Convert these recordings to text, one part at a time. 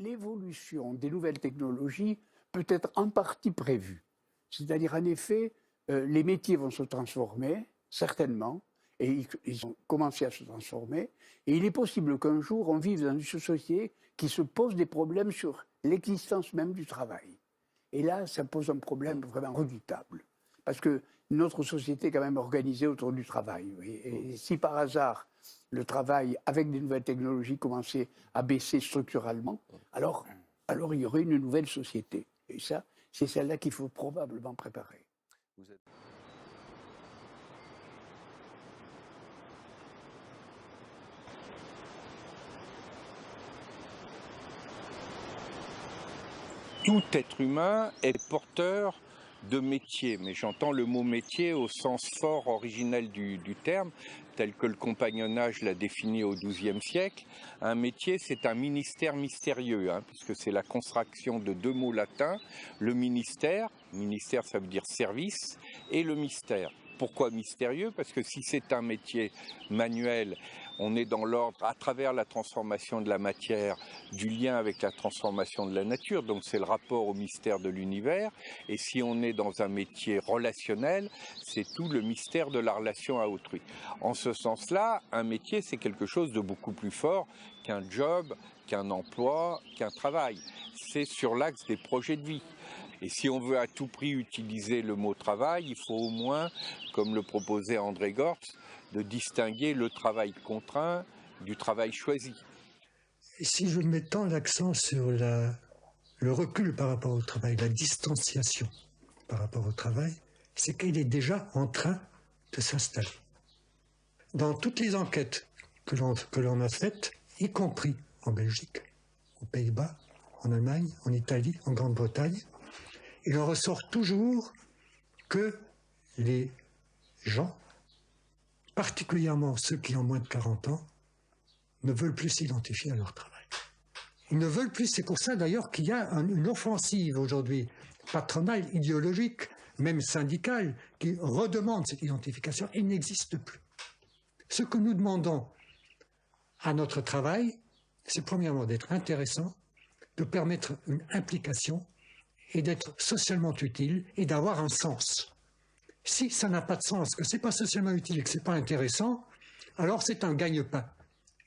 l'évolution des nouvelles technologies peut être en partie prévue. C'est-à-dire, en effet, les métiers vont se transformer, certainement, et ils ont commencé à se transformer, et il est possible qu'un jour, on vive dans une société qui se pose des problèmes sur l'existence même du travail. Et là, ça pose un problème vraiment redoutable. Parce que notre société est quand même organisée autour du travail. Et si par hasard, le travail, avec des nouvelles technologies, commençait à baisser structurellement, alors il y aurait une nouvelle société. Et ça, c'est celle-là qu'il faut probablement préparer. Tout être humain est porteur de métier, mais j'entends le mot métier au sens fort originel du terme, tel que le compagnonnage l'a défini au XIIe siècle. Un métier, c'est un ministère mystérieux, puisque c'est la contraction de deux mots latins, le ministère ça veut dire service, et le mystère. Pourquoi mystérieux? Parce que si c'est un métier manuel, on est dans l'ordre, à travers la transformation de la matière, du lien avec la transformation de la nature, donc c'est le rapport au mystère de l'univers. Et si on est dans un métier relationnel, c'est tout le mystère de la relation à autrui. En ce sens-là, un métier, c'est quelque chose de beaucoup plus fort qu'un job, qu'un emploi, qu'un travail. C'est sur l'axe des projets de vie. Et si on veut à tout prix utiliser le mot travail, il faut au moins, comme le proposait André Gortz, de distinguer le travail contraint du travail choisi. Et si je mets tant l'accent sur le recul par rapport au travail, la distanciation par rapport au travail, c'est qu'il est déjà en train de s'installer. Dans toutes les enquêtes que l'on a faites, y compris en Belgique, aux Pays-Bas, en Allemagne, en Italie, en Grande-Bretagne, il en ressort toujours que les gens, particulièrement ceux qui ont moins de 40 ans, ne veulent plus s'identifier à leur travail. Ils ne veulent plus, c'est pour ça d'ailleurs qu'il y a une offensive aujourd'hui, patronale, idéologique, même syndicale, qui redemande cette identification et n'existe plus. Ce que nous demandons à notre travail, c'est premièrement d'être intéressant, de permettre une implication et d'être socialement utile et d'avoir un sens. Si ça n'a pas de sens, que ce n'est pas socialement utile et que ce n'est pas intéressant, alors c'est un gagne-pain.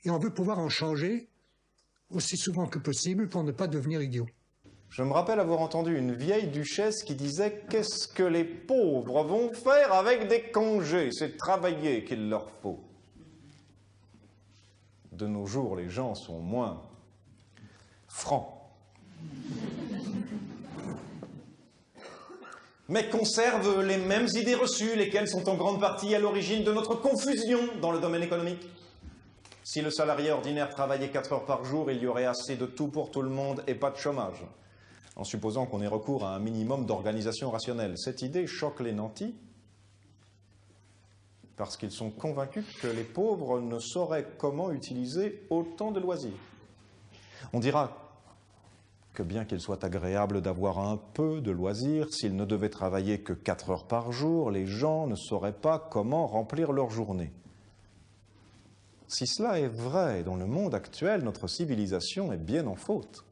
Et on veut pouvoir en changer aussi souvent que possible pour ne pas devenir idiot. Je me rappelle avoir entendu une vieille duchesse qui disait « Qu'est-ce que les pauvres vont faire avec des congés? C'est travailler qu'il leur faut. » De nos jours, les gens sont moins francs. Mais conservent les mêmes idées reçues, lesquelles sont en grande partie à l'origine de notre confusion dans le domaine économique. Si le salarié ordinaire travaillait 4 heures par jour, il y aurait assez de tout pour tout le monde et pas de chômage, en supposant qu'on ait recours à un minimum d'organisation rationnelle. Cette idée choque les nantis, parce qu'ils sont convaincus que les pauvres ne sauraient comment utiliser autant de loisirs. On dira que bien qu'il soit agréable d'avoir un peu de loisirs, s'ils ne devaient travailler que 4 heures par jour, les gens ne sauraient pas comment remplir leur journée. Si cela est vrai dans le monde actuel, notre civilisation est bien en faute.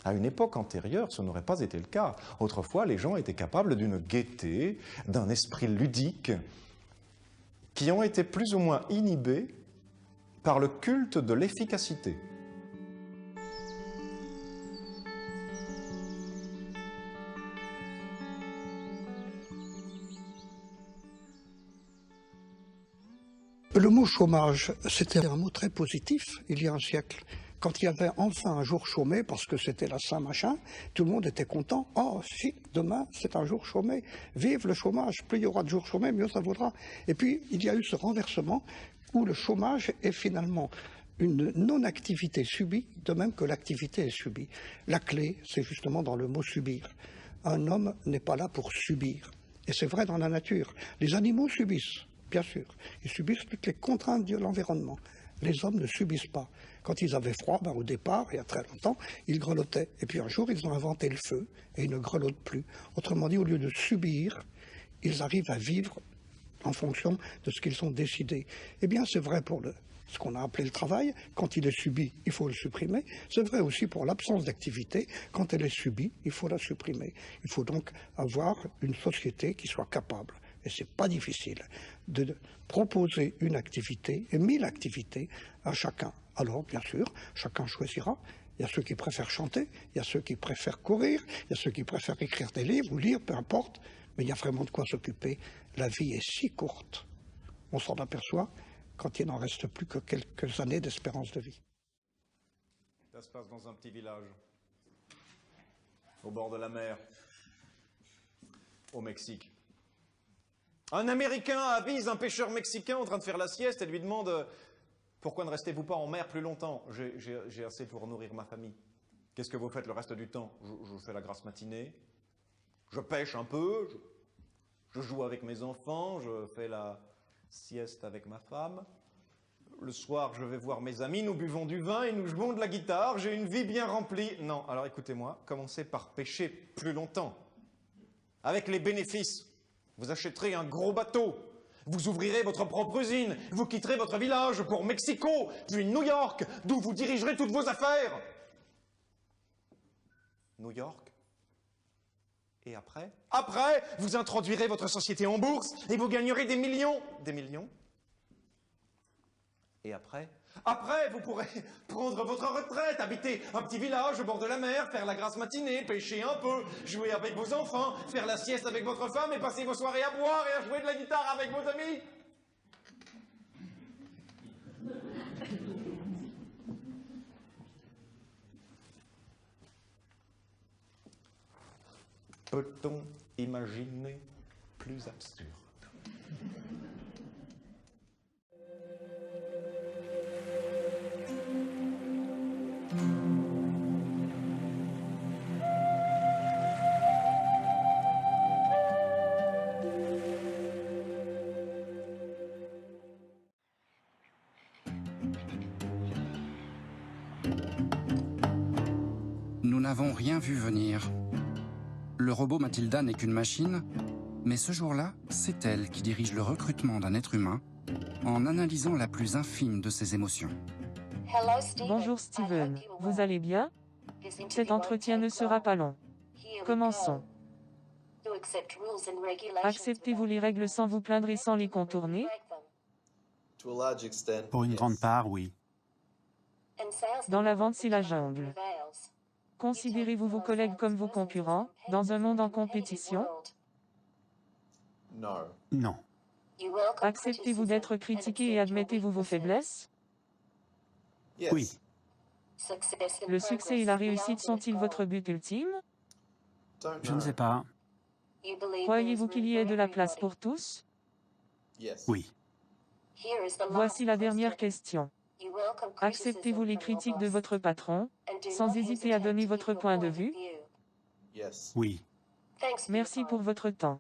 À une époque antérieure, ce n'aurait pas été le cas. Autrefois, les gens étaient capables d'une gaieté, d'un esprit ludique, qui ont été plus ou moins inhibés par le culte de l'efficacité. Le mot chômage, c'était un mot très positif il y a un siècle. Quand il y avait enfin un jour chômé, parce que c'était la Saint-Machin, tout le monde était content. Oh, si, demain, c'est un jour chômé. Vive le chômage. Plus il y aura de jours chômés, mieux ça vaudra. Et puis, il y a eu ce renversement où le chômage est finalement une non-activité subie, de même que l'activité est subie. La clé, c'est justement dans le mot subir. Un homme n'est pas là pour subir. Et c'est vrai dans la nature. Les animaux subissent. Bien sûr, ils subissent toutes les contraintes de l'environnement. Les hommes ne subissent pas. Quand ils avaient froid, au départ, il y a très longtemps, ils grelottaient. Et puis un jour, ils ont inventé le feu et ils ne grelottent plus. Autrement dit, au lieu de subir, ils arrivent à vivre en fonction de ce qu'ils ont décidé. Eh bien, c'est vrai pour ce qu'on a appelé le travail. Quand il est subi, il faut le supprimer. C'est vrai aussi pour l'absence d'activité. Quand elle est subie, il faut la supprimer. Il faut donc avoir une société qui soit capable, et c'est pas difficile, de proposer une activité et 1000 activités à chacun. Alors, bien sûr, chacun choisira. Il y a ceux qui préfèrent chanter, il y a ceux qui préfèrent courir, il y a ceux qui préfèrent écrire des livres ou lire, peu importe. Mais il y a vraiment de quoi s'occuper. La vie est si courte. On s'en aperçoit quand il n'en reste plus que quelques années d'espérance de vie. Ça se passe dans un petit village, au bord de la mer, au Mexique. Un Américain avise un pêcheur mexicain en train de faire la sieste et lui demande « Pourquoi ne restez-vous pas en mer plus longtemps? J'ai assez pour nourrir ma famille. Qu'est-ce que vous faites le reste du temps? Je fais la grasse matinée, je pêche un peu, je joue avec mes enfants, je fais la sieste avec ma femme. Le soir, je vais voir mes amis, nous buvons du vin et nous jouons de la guitare. J'ai une vie bien remplie. » Non, alors écoutez-moi, commencez par pêcher plus longtemps. Avec les bénéfices, vous achèterez un gros bateau. Vous ouvrirez votre propre usine. Vous quitterez votre village pour Mexico, puis New York, d'où vous dirigerez toutes vos affaires. New York. Et après? Après, vous introduirez votre société en bourse et vous gagnerez des millions. Des millions? Et après? Après, vous pourrez prendre votre retraite, habiter un petit village au bord de la mer, faire la grasse matinée, pêcher un peu, jouer avec vos enfants, faire la sieste avec votre femme et passer vos soirées à boire et à jouer de la guitare avec vos amis. Peut-on imaginer plus absurde? Nous n'avons rien vu venir. Le robot Mathilda n'est qu'une machine, mais ce jour-là, c'est elle qui dirige le recrutement d'un être humain en analysant la plus infime de ses émotions. Bonjour Steven, vous allez bien? Cet entretien ne sera pas long. Commençons. Acceptez-vous les règles sans vous plaindre et sans les contourner? Pour une grande part, oui. Dans la vente, c'est la jungle. Considérez-vous vos collègues comme vos concurrents, dans un monde en compétition? Non. Acceptez-vous d'être critiqué et admettez-vous vos faiblesses? Oui. Le succès et la réussite sont-ils votre but ultime? Je ne sais pas. Croyez-vous qu'il y ait de la place pour tous? Oui. Voici la dernière question. Acceptez-vous les critiques de votre patron, sans hésiter à donner votre point de vue? Oui. Merci pour votre temps.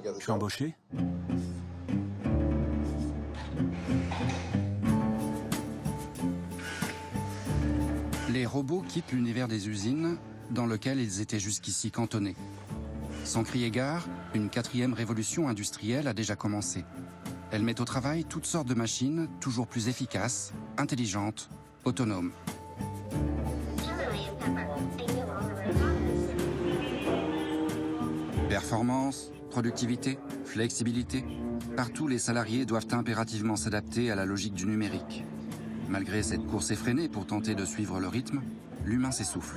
Je suis embauché? Les robots quittent l'univers des usines, dans lequel ils étaient jusqu'ici cantonnés. Sans crier gare, une 4e révolution industrielle a déjà commencé. Elle met au travail toutes sortes de machines, toujours plus efficaces, intelligentes, autonomes. Performance, productivité, flexibilité, partout les salariés doivent impérativement s'adapter à la logique du numérique. Malgré cette course effrénée pour tenter de suivre le rythme, l'humain s'essouffle.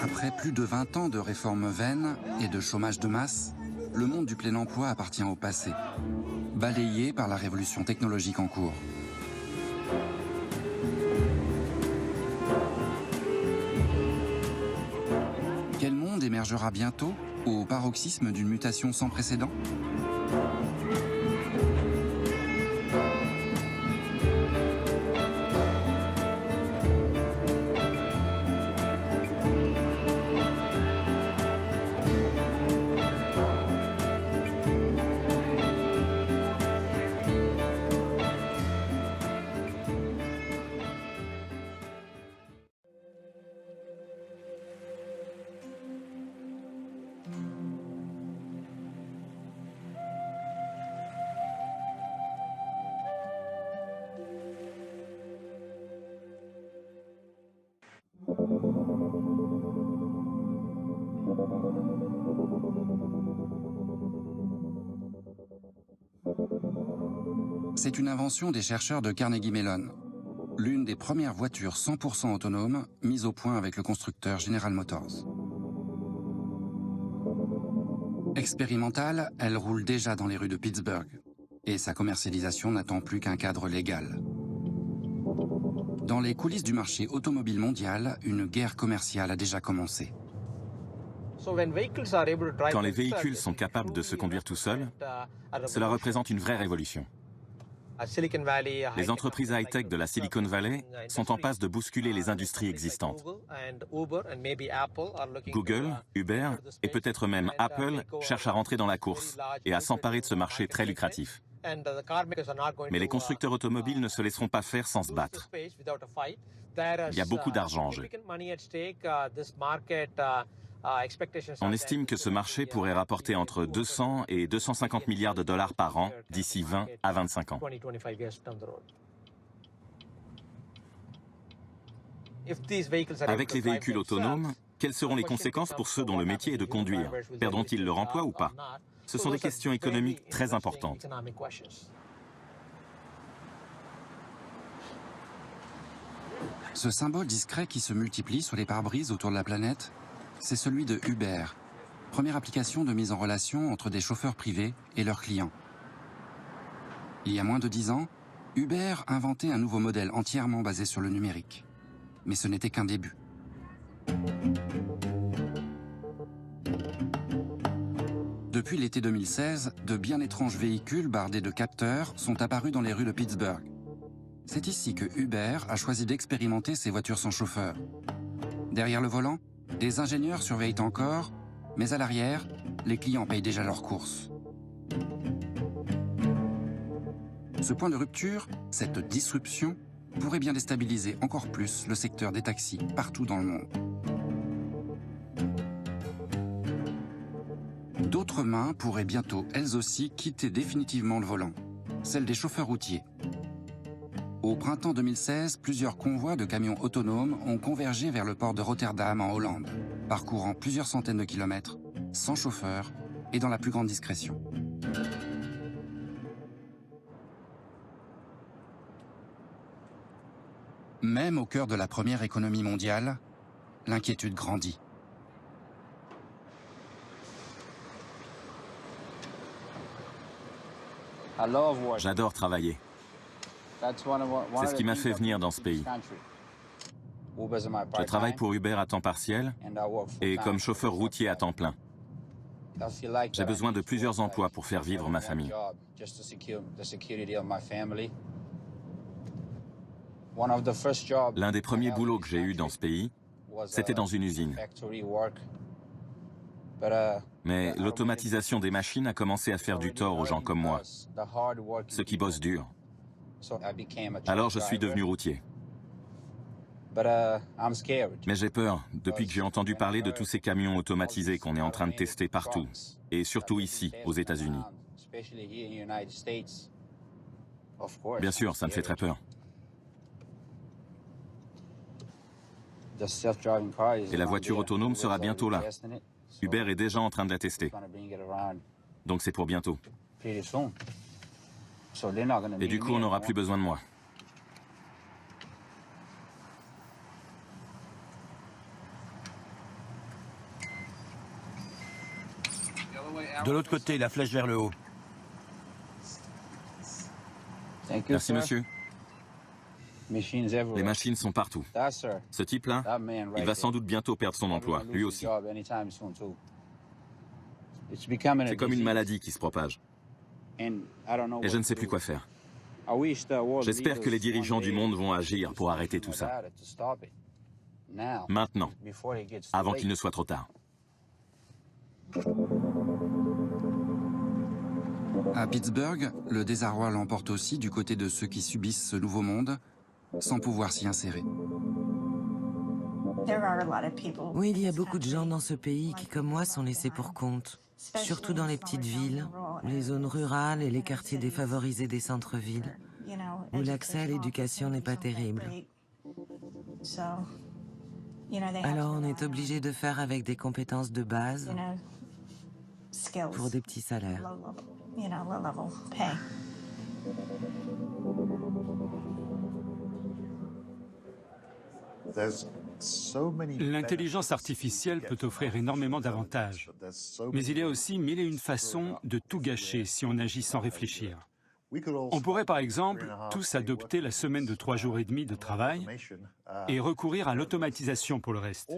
Après plus de 20 ans de réformes vaines et de chômage de masse, le monde du plein emploi appartient au passé, balayé par la révolution technologique en cours. Quel monde émergera bientôt, au paroxysme d'une mutation sans précédent ? C'est une invention des chercheurs de Carnegie Mellon, l'une des premières voitures 100% autonomes mises au point avec le constructeur General Motors. Expérimentale, elle roule déjà dans les rues de Pittsburgh et sa commercialisation n'attend plus qu'un cadre légal. Dans les coulisses du marché automobile mondial, une guerre commerciale a déjà commencé. Quand les véhicules sont capables de se conduire tout seuls, cela représente une vraie révolution. Les entreprises high-tech de la Silicon Valley sont en passe de bousculer les industries existantes. Google, Uber et peut-être même Apple cherchent à rentrer dans la course et à s'emparer de ce marché très lucratif. Mais les constructeurs automobiles ne se laisseront pas faire sans se battre. Il y a beaucoup d'argent en jeu. On estime que ce marché pourrait rapporter entre 200 et 250 milliards de dollars par an d'ici 20 à 25 ans. Avec les véhicules autonomes, quelles seront les conséquences pour ceux dont le métier est de conduire? Perdront-ils leur emploi ou pas? Ce sont des questions économiques très importantes. Ce symbole discret qui se multiplie sur les pare-brises autour de la planète, c'est celui de Uber, première application de mise en relation entre des chauffeurs privés et leurs clients. Il y a moins de 10 ans, Uber inventait un nouveau modèle entièrement basé sur le numérique. Mais ce n'était qu'un début. Depuis l'été 2016, de bien étranges véhicules bardés de capteurs sont apparus dans les rues de Pittsburgh. C'est ici que Uber a choisi d'expérimenter ses voitures sans chauffeur. Derrière le volant, des ingénieurs surveillent encore, mais à l'arrière, les clients payent déjà leurs courses. Ce point de rupture, cette disruption, pourrait bien déstabiliser encore plus le secteur des taxis partout dans le monde. D'autres mains pourraient bientôt, elles aussi, quitter définitivement le volant, celles des chauffeurs routiers. Au printemps 2016, plusieurs convois de camions autonomes ont convergé vers le port de Rotterdam en Hollande, parcourant plusieurs centaines de kilomètres, sans chauffeur et dans la plus grande discrétion. Même au cœur de la première économie mondiale, l'inquiétude grandit. J'adore travailler. C'est ce qui m'a fait venir dans ce pays. Je travaille pour Uber à temps partiel et comme chauffeur routier à temps plein. J'ai besoin de plusieurs emplois pour faire vivre ma famille. L'un des premiers boulots que j'ai eu dans ce pays, c'était dans une usine. Mais l'automatisation des machines a commencé à faire du tort aux gens comme moi, ceux qui bossent dur. Alors je suis devenu routier. Mais j'ai peur, depuis que j'ai entendu parler de tous ces camions automatisés qu'on est en train de tester partout, et surtout ici, aux États-Unis. Bien sûr, ça me fait très peur. Et la voiture autonome sera bientôt là. Uber est déjà en train de la tester. Donc c'est pour bientôt. Et du coup, on n'aura plus besoin de moi. De l'autre côté, la flèche vers le haut. Merci, monsieur. Les machines sont partout. Ce type-là, il va sans doute bientôt perdre son emploi, lui aussi. C'est comme une maladie qui se propage. Et je ne sais plus quoi faire. J'espère que les dirigeants du monde vont agir pour arrêter tout ça. Maintenant, avant qu'il ne soit trop tard. À Pittsburgh, le désarroi l'emporte aussi du côté de ceux qui subissent ce nouveau monde, sans pouvoir s'y insérer. Oui, il y a beaucoup de gens dans ce pays qui, comme moi, sont laissés pour compte. Surtout dans les petites villes, les zones rurales et les quartiers défavorisés des centres-villes, où l'accès à l'éducation n'est pas terrible. Alors on est obligé de faire avec des compétences de base pour des petits salaires. L'intelligence artificielle peut offrir énormément d'avantages, mais il y a aussi mille et une façons de tout gâcher si on agit sans réfléchir. On pourrait par exemple tous adopter la semaine de 3 jours et demi de travail et recourir à l'automatisation pour le reste.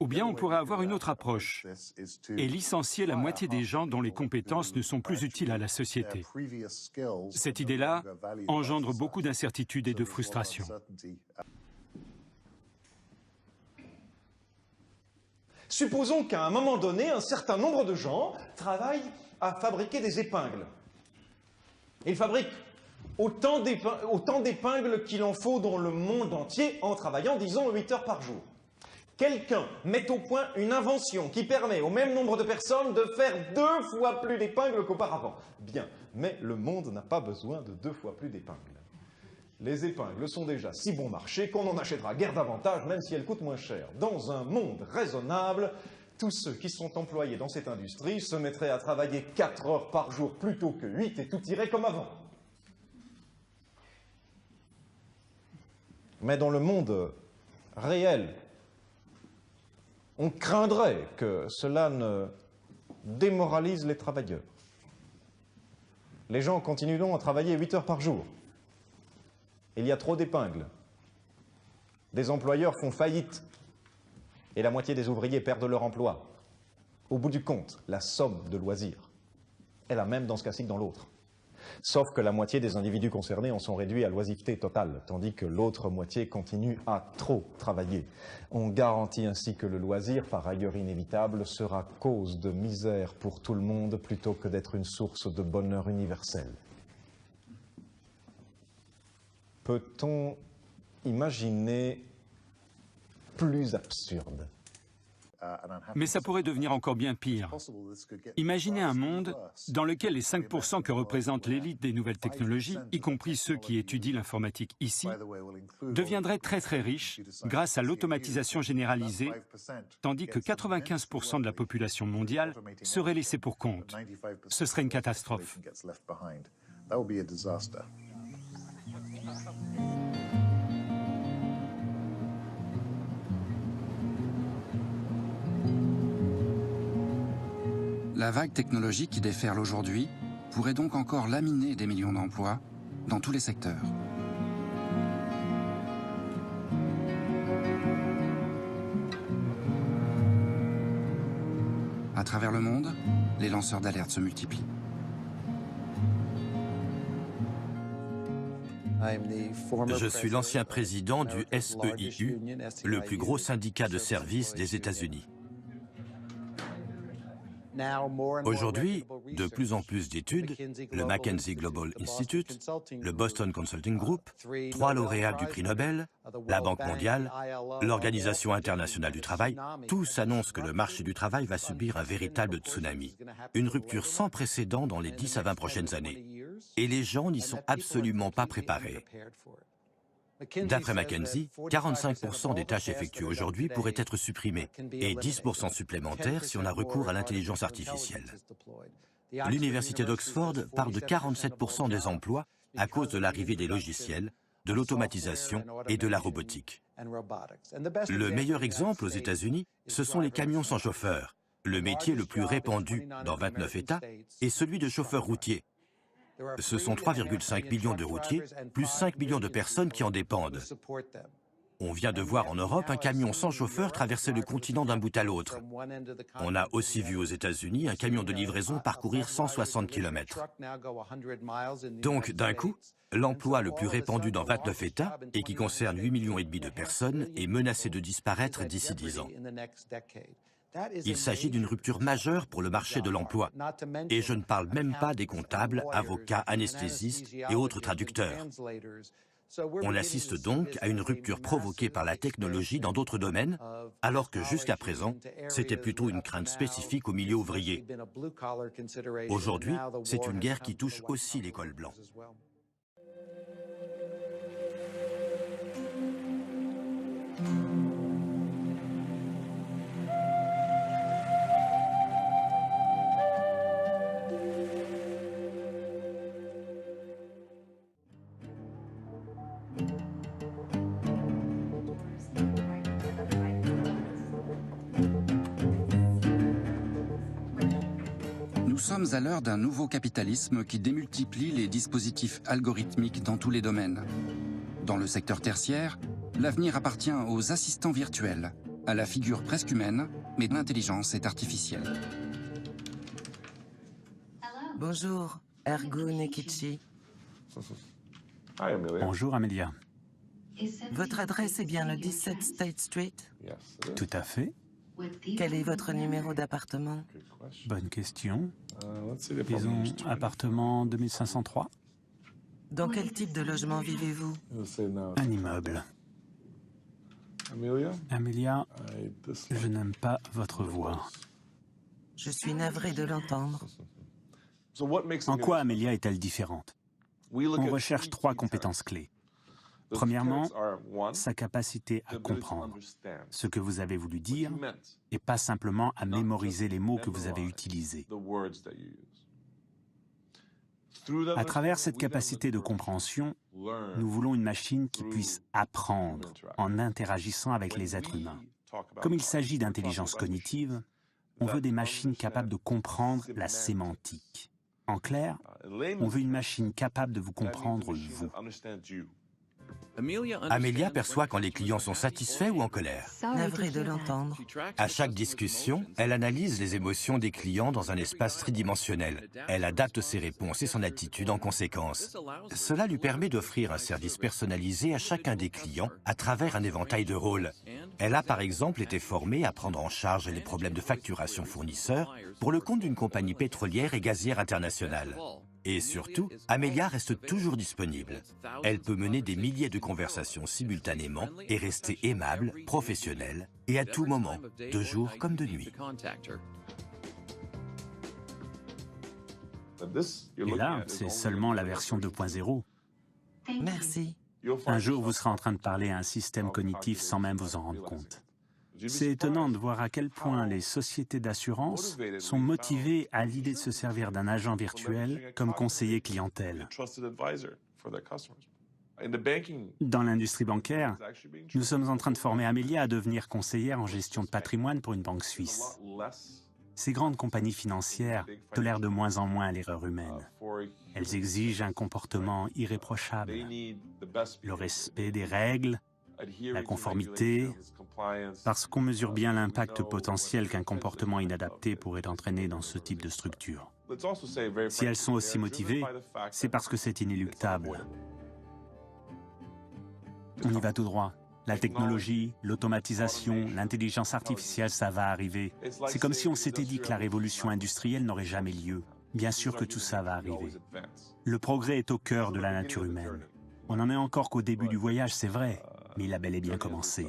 Ou bien on pourrait avoir une autre approche et licencier la moitié des gens dont les compétences ne sont plus utiles à la société. Cette idée-là engendre beaucoup d'incertitudes et de frustration. Supposons qu'à un moment donné, un certain nombre de gens travaillent à fabriquer des épingles. Ils fabriquent autant d'épingles qu'il en faut dans le monde entier en travaillant, disons, 8 heures par jour. Quelqu'un met au point une invention qui permet au même nombre de personnes de faire 2 fois plus d'épingles qu'auparavant. Bien, mais le monde n'a pas besoin de 2 fois plus d'épingles. Les épingles sont déjà si bon marché qu'on en achètera guère davantage, même si elles coûtent moins cher. Dans un monde raisonnable, tous ceux qui sont employés dans cette industrie se mettraient à travailler 4 heures par jour plutôt que 8 et tout irait comme avant. Mais dans le monde réel, on craindrait que cela ne démoralise les travailleurs. Les gens continueront à travailler 8 heures par jour. Il y a trop d'épingles. Des employeurs font faillite et la moitié des ouvriers perdent leur emploi. Au bout du compte, la somme de loisirs est la même dans ce cas-ci que dans l'autre. Sauf que la moitié des individus concernés en sont réduits à l'oisiveté totale, tandis que l'autre moitié continue à trop travailler. On garantit ainsi que le loisir, par ailleurs inévitable, sera cause de misère pour tout le monde plutôt que d'être une source de bonheur universel. Peut-on imaginer plus absurde? Mais ça pourrait devenir encore bien pire. Imaginez un monde dans lequel les 5% que représente l'élite des nouvelles technologies, y compris ceux qui étudient l'informatique ici, deviendraient très très riches grâce à l'automatisation généralisée, tandis que 95% de la population mondiale serait laissée pour compte. Ce serait une catastrophe. La vague technologique qui déferle aujourd'hui pourrait donc encore laminer des millions d'emplois dans tous les secteurs. À travers le monde, les lanceurs d'alerte se multiplient. Je suis l'ancien président du SEIU, le plus gros syndicat de services des États-Unis. Aujourd'hui, de plus en plus d'études, le McKinsey Global Institute, le Boston Consulting Group, 3 lauréats du prix Nobel, la Banque mondiale, l'Organisation internationale du travail, tous annoncent que le marché du travail va subir un véritable tsunami, une rupture sans précédent dans les 10 à 20 prochaines années. Et les gens n'y sont absolument pas préparés. D'après McKinsey, 45% des tâches effectuées aujourd'hui pourraient être supprimées et 10% supplémentaires si on a recours à l'intelligence artificielle. L'Université d'Oxford parle de 47% des emplois à cause de l'arrivée des logiciels, de l'automatisation et de la robotique. Le meilleur exemple aux États-Unis, ce sont les camions sans chauffeur. Le métier le plus répandu dans 29 États est celui de chauffeur routier. Ce sont 3,5 millions de routiers, plus 5 millions de personnes qui en dépendent. On vient de voir en Europe un camion sans chauffeur traverser le continent d'un bout à l'autre. On a aussi vu aux États-Unis un camion de livraison parcourir 160 km. Donc, d'un coup, l'emploi le plus répandu dans 29 États, et qui concerne 8,5 millions de personnes, est menacé de disparaître d'ici 10 ans. Il s'agit d'une rupture majeure pour le marché de l'emploi. Et je ne parle même pas des comptables, avocats, anesthésistes et autres traducteurs. On assiste donc à une rupture provoquée par la technologie dans d'autres domaines, alors que jusqu'à présent, c'était plutôt une crainte spécifique au milieu ouvrier. Aujourd'hui, c'est une guerre qui touche aussi les cols blancs. sommes à l'heure d'un nouveau capitalisme qui démultiplie les dispositifs algorithmiques dans tous les domaines. Dans le secteur tertiaire, l'avenir appartient aux assistants virtuels, à la figure presque humaine, mais l'intelligence est artificielle. Bonjour, Ergo Nekichi. Bonjour Amelia. Votre adresse est bien le 17 State Street? Tout à fait. Quel est votre numéro d'appartement? Bonne question. Disons appartement 2503. Dans quel type de logement vivez-vous? Un immeuble. Amelia, je n'aime pas votre voix. Je suis navré de l'entendre. En quoi Amelia est-elle différente? On recherche 3 compétences clés. Premièrement, sa capacité à comprendre ce que vous avez voulu dire et pas simplement à mémoriser les mots que vous avez utilisés. À travers cette capacité de compréhension, nous voulons une machine qui puisse apprendre en interagissant avec les êtres humains. Comme il s'agit d'intelligence cognitive, on veut des machines capables de comprendre la sémantique. En clair, on veut une machine capable de vous comprendre, vous. Amelia perçoit quand les clients sont satisfaits ou en colère. Navré de l'entendre. À chaque discussion, elle analyse les émotions des clients dans un espace tridimensionnel. Elle adapte ses réponses et son attitude en conséquence. Cela lui permet d'offrir un service personnalisé à chacun des clients à travers un éventail de rôles. Elle a par exemple été formée à prendre en charge les problèmes de facturation fournisseurs pour le compte d'une compagnie pétrolière et gazière internationale. Et surtout, Amelia reste toujours disponible. Elle peut mener des milliers de conversations simultanément et rester aimable, professionnelle et à tout moment, de jour comme de nuit. Et là, c'est seulement la version 2.0. Merci. Un jour, vous serez en train de parler à un système cognitif sans même vous en rendre compte. C'est étonnant de voir à quel point les sociétés d'assurance sont motivées à l'idée de se servir d'un agent virtuel comme conseiller clientèle. Dans l'industrie bancaire, nous sommes en train de former Amelia à devenir conseillère en gestion de patrimoine pour une banque suisse. Ces grandes compagnies financières tolèrent de moins en moins l'erreur humaine. Elles exigent un comportement irréprochable, le respect des règles, la conformité, parce qu'on mesure bien l'impact potentiel qu'un comportement inadapté pourrait entraîner dans ce type de structure. Si elles sont aussi motivées, c'est parce que c'est inéluctable. On y va tout droit. La technologie, l'automatisation, l'intelligence artificielle, ça va arriver. C'est comme si on s'était dit que la révolution industrielle n'aurait jamais lieu. Bien sûr que tout ça va arriver. Le progrès est au cœur de la nature humaine. On n'en est encore qu'au début du voyage, c'est vrai, mais il a bel et bien commencé.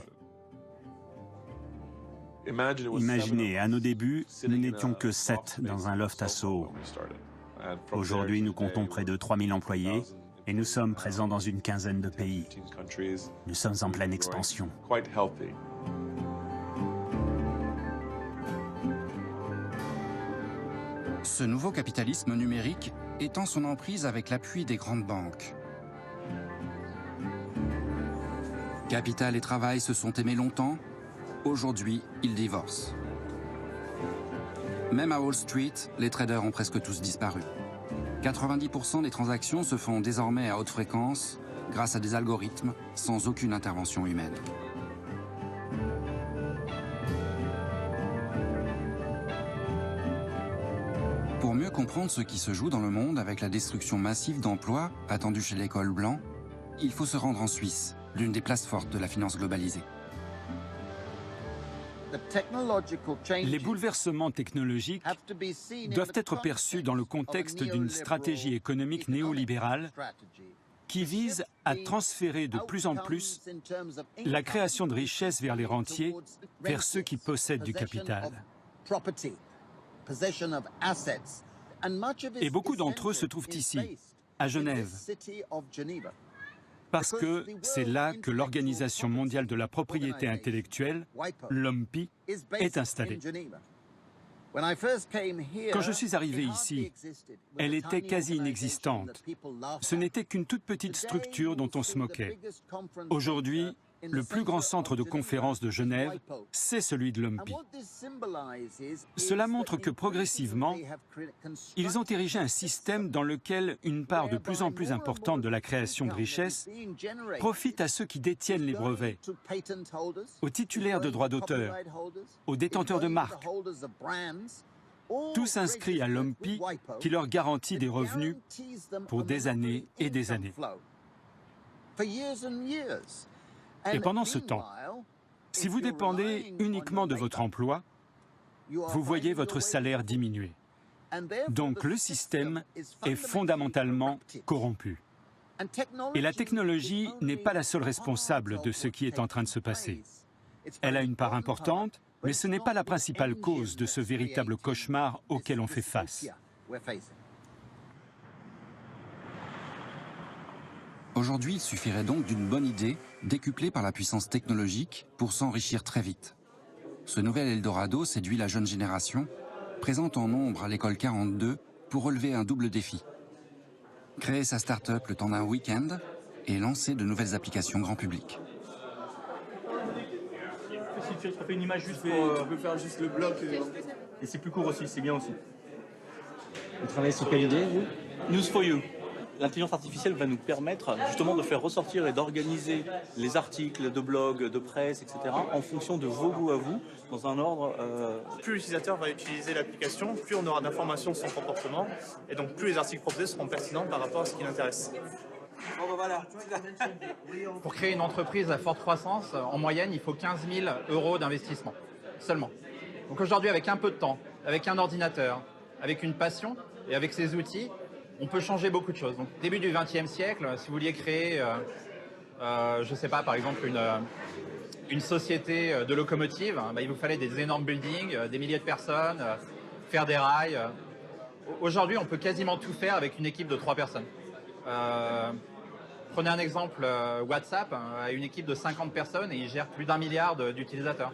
Imaginez, à nos débuts, nous n'étions que 7 dans un loft à Soho. Aujourd'hui, nous comptons près de 3000 employés et nous sommes présents dans une quinzaine de pays. Nous sommes en pleine expansion. Ce nouveau capitalisme numérique étend son emprise avec l'appui des grandes banques. Capital et travail se sont aimés longtemps. Aujourd'hui, ils divorcent. Même à Wall Street, les traders ont presque tous disparu. 90% des transactions se font désormais à haute fréquence grâce à des algorithmes sans aucune intervention humaine. Pour mieux comprendre ce qui se joue dans le monde avec la destruction massive d'emplois attendue chez les cols blancs, il faut se rendre en Suisse, l'une des places fortes de la finance globalisée. Les bouleversements technologiques doivent être perçus dans le contexte d'une stratégie économique néolibérale qui vise à transférer de plus en plus la création de richesses vers les rentiers, vers ceux qui possèdent du capital. Et beaucoup d'entre eux se trouvent ici, à Genève, parce que c'est là que l'Organisation mondiale de la propriété intellectuelle, l'OMPI, est installée. Quand je suis arrivé ici, elle était quasi inexistante. Ce n'était qu'une toute petite structure dont on se moquait. Aujourd'hui, Le plus grand centre de conférence de Genève, c'est celui de l'OMPI. Cela montre que progressivement, ils ont érigé un système dans lequel une part de plus en plus importante de la création de richesses profite à ceux qui détiennent les brevets, aux titulaires de droits d'auteur, aux détenteurs de marques. Tout s'inscrit à l'OMPI qui leur garantit des revenus pour des années et des années. Et pendant ce temps, si vous dépendez uniquement de votre emploi, vous voyez votre salaire diminuer. Donc le système est fondamentalement corrompu. Et la technologie n'est pas la seule responsable de ce qui est en train de se passer. Elle a une part importante, mais ce n'est pas la principale cause de ce véritable cauchemar auquel on fait face. Aujourd'hui, il suffirait donc d'une bonne idée, décuplée par la puissance technologique, pour s'enrichir très vite. Ce nouvel Eldorado séduit la jeune génération, présente en nombre à l'école 42 pour relever un double défi. Créer sa start-up le temps d'un week-end et lancer de nouvelles applications grand public. Si tu fais une image juste on peut faire juste le bloc et c'est plus court aussi, c'est bien aussi. Vous travaillez sur quelle idée, vous? News for You. L'intelligence artificielle va nous permettre justement de faire ressortir et d'organiser les articles de blog, de presse, etc. en fonction de vos goûts à vous, dans un ordre... Plus l'utilisateur va utiliser l'application, plus on aura d'informations sur son comportement, et donc plus les articles proposés seront pertinents par rapport à ce qui l'intéresse. Pour créer une entreprise à forte croissance, en moyenne, il faut 15 000 € d'investissement, seulement. Donc aujourd'hui, avec un peu de temps, avec un ordinateur, avec une passion et avec ces outils, on peut changer beaucoup de choses. Donc, début du XXe siècle, si vous vouliez créer, je ne sais pas, par exemple, une société de locomotives, il vous fallait des énormes buildings, des milliers de personnes, faire des rails. Aujourd'hui, on peut quasiment tout faire avec une équipe de 3 personnes. Prenez un exemple, WhatsApp a une équipe de 50 personnes et il gère plus d'1 milliard d'utilisateurs.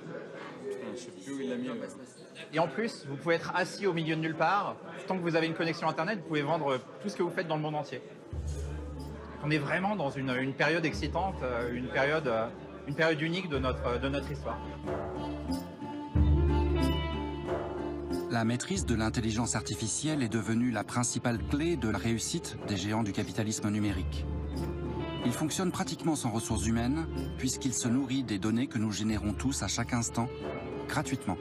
Je sais plus où il l'a mis. Et en plus, vous pouvez être assis au milieu de nulle part. Tant que vous avez une connexion Internet, vous pouvez vendre tout ce que vous faites dans le monde entier. On est vraiment dans une période excitante, une période unique de notre histoire. La maîtrise de l'intelligence artificielle est devenue la principale clé de la réussite des géants du capitalisme numérique. Il fonctionne pratiquement sans ressources humaines, puisqu'il se nourrit des données que nous générons tous à chaque instant, gratuitement.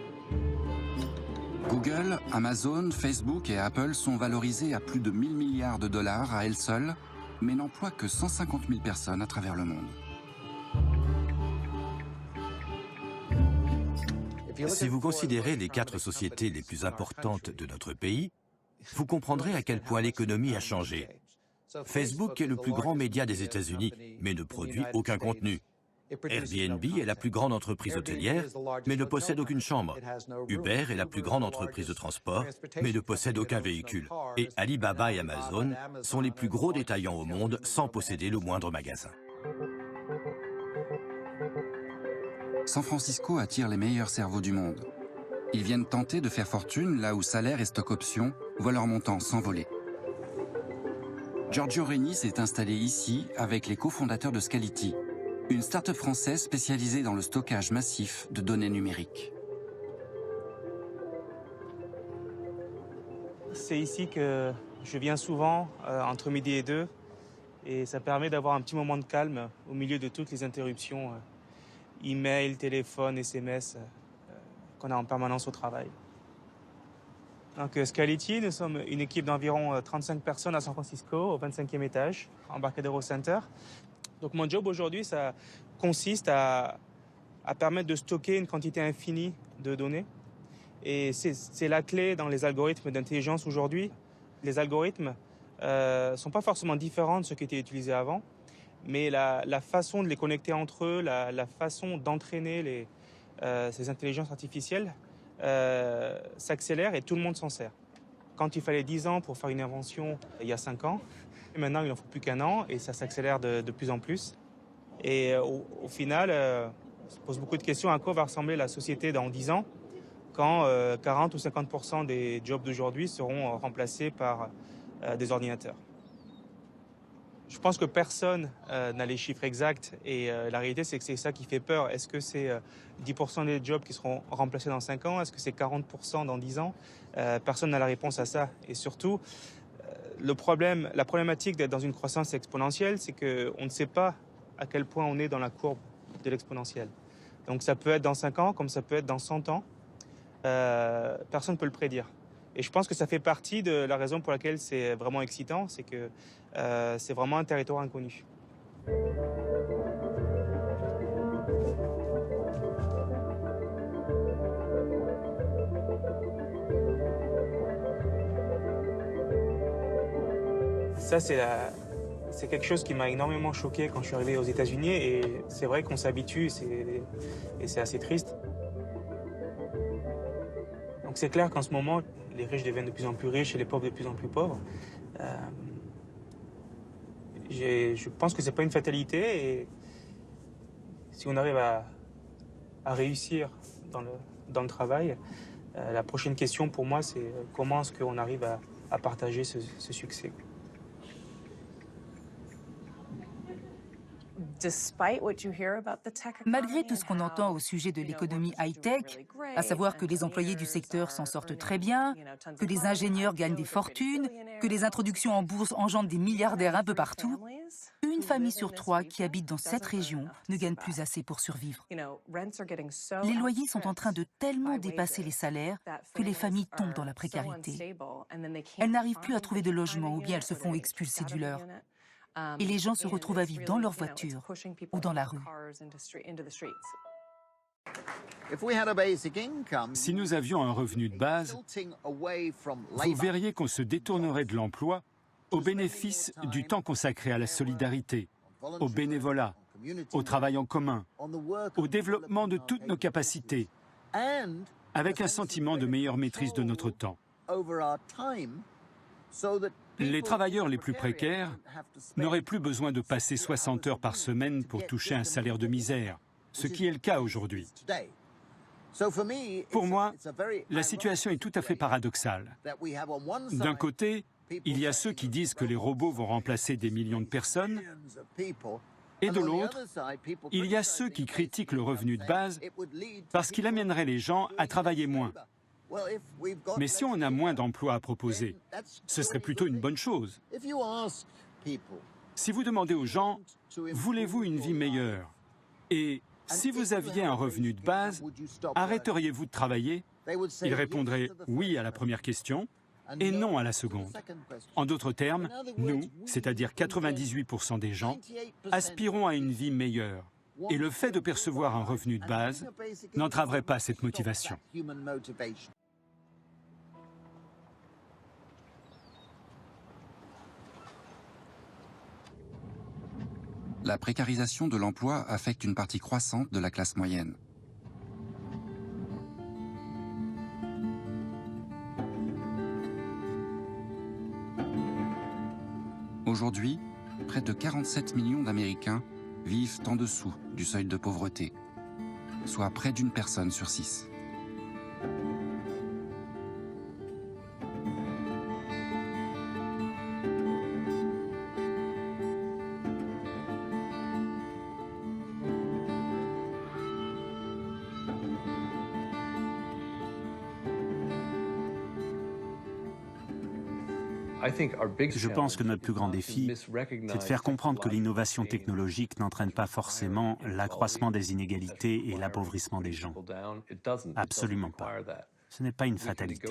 Google, Amazon, Facebook et Apple sont valorisés à plus de 1 000 milliards de dollars à elles seules, mais n'emploient que 150 000 personnes à travers le monde. Si vous considérez les 4 sociétés les plus importantes de notre pays, vous comprendrez à quel point l'économie a changé. Facebook est le plus grand média des États-Unis, mais ne produit aucun contenu. Airbnb est la plus grande entreprise hôtelière, mais ne possède aucune chambre. Uber est la plus grande entreprise de transport, mais ne possède aucun véhicule. Et Alibaba et Amazon sont les plus gros détaillants au monde sans posséder le moindre magasin. San Francisco attire les meilleurs cerveaux du monde. Ils viennent tenter de faire fortune là où salaire et stock options voient leur montant s'envoler. Giorgio Regni s'est installé ici avec les cofondateurs de Scality, une start-up française spécialisée dans le stockage massif de données numériques. C'est ici que je viens souvent, entre midi et 2, et ça permet d'avoir un petit moment de calme au milieu de toutes les interruptions, email, téléphone, SMS, qu'on a en permanence au travail. Donc Scality, nous sommes une équipe d'environ 35 personnes à San Francisco, au 25e étage, Embarcadero Center. Donc mon job aujourd'hui, ça consiste à permettre de stocker une quantité infinie de données. Et c'est la clé dans les algorithmes d'intelligence aujourd'hui. Les algorithmes ne sont pas forcément différents de ceux qui étaient utilisés avant, mais la façon de les connecter entre eux, la façon d'entraîner ces intelligences artificielles s'accélère et tout le monde s'en sert. Quand il fallait 10 ans pour faire une invention il y a 5 ans, maintenant il n'en faut plus qu'1 an et ça s'accélère de plus en plus. Et au final, on se pose beaucoup de questions à quoi va ressembler la société dans 10 ans quand 40 ou 50% des jobs d'aujourd'hui seront remplacés par des ordinateurs. Je pense que personne n'a les chiffres exacts et la réalité c'est que c'est ça qui fait peur. Est-ce que c'est 10% des jobs qui seront remplacés dans 5 ans? Est-ce que c'est 40% dans 10 ans? Personne n'a la réponse à ça. Et surtout, la problématique d'être dans une croissance exponentielle, c'est qu'on ne sait pas à quel point on est dans la courbe de l'exponentielle. Donc ça peut être dans 5 ans comme ça peut être dans 100 ans. Personne ne peut le prédire. Et je pense que ça fait partie de la raison pour laquelle c'est vraiment excitant, c'est que c'est vraiment un territoire inconnu. Ça, c'est quelque chose qui m'a énormément choqué quand je suis arrivé aux États-Unis et c'est vrai qu'on s'habitue et c'est assez triste. Donc c'est clair qu'en ce moment, les riches deviennent de plus en plus riches et les pauvres de plus en plus pauvres. Je pense que c'est pas une fatalité et si on arrive à réussir dans le travail, la prochaine question pour moi c'est comment est-ce qu'on arrive à partager ce succès. Malgré tout ce qu'on entend au sujet de l'économie high-tech, à savoir que les employés du secteur s'en sortent très bien, que les ingénieurs gagnent des fortunes, que les introductions en bourse engendrent des milliardaires un peu partout, une famille sur 3 qui habite dans cette région ne gagne plus assez pour survivre. Les loyers sont en train de tellement dépasser les salaires que les familles tombent dans la précarité. Elles n'arrivent plus à trouver de logement ou bien elles se font expulser du leur. Et les gens se retrouvent à vivre dans leur voiture ou dans la rue. Si nous avions un revenu de base, vous verriez qu'on se détournerait de l'emploi au bénéfice du temps consacré à la solidarité, au bénévolat, au travail en commun, au développement de toutes nos capacités, avec un sentiment de meilleure maîtrise de notre temps. Les travailleurs les plus précaires n'auraient plus besoin de passer 60 heures par semaine pour toucher un salaire de misère, ce qui est le cas aujourd'hui. Pour moi, la situation est tout à fait paradoxale. D'un côté, il y a ceux qui disent que les robots vont remplacer des millions de personnes, et de l'autre, il y a ceux qui critiquent le revenu de base parce qu'il amènerait les gens à travailler moins. Mais si on a moins d'emplois à proposer, ce serait plutôt une bonne chose. Si vous demandez aux gens, voulez-vous une vie meilleure? Et si vous aviez un revenu de base, arrêteriez-vous de travailler? Ils répondraient oui à la première question et non à la seconde. En d'autres termes, nous, c'est-à-dire 98% des gens, aspirons à une vie meilleure. Et le fait de percevoir un revenu de base n'entraverait pas cette motivation. La précarisation de l'emploi affecte une partie croissante de la classe moyenne. Aujourd'hui, près de 47 millions d'Américains vivent en dessous du seuil de pauvreté, soit près d'une personne sur 6. Je pense que notre plus grand défi, c'est de faire comprendre que l'innovation technologique n'entraîne pas forcément l'accroissement des inégalités et l'appauvrissement des gens. Absolument pas. Ce n'est pas une fatalité.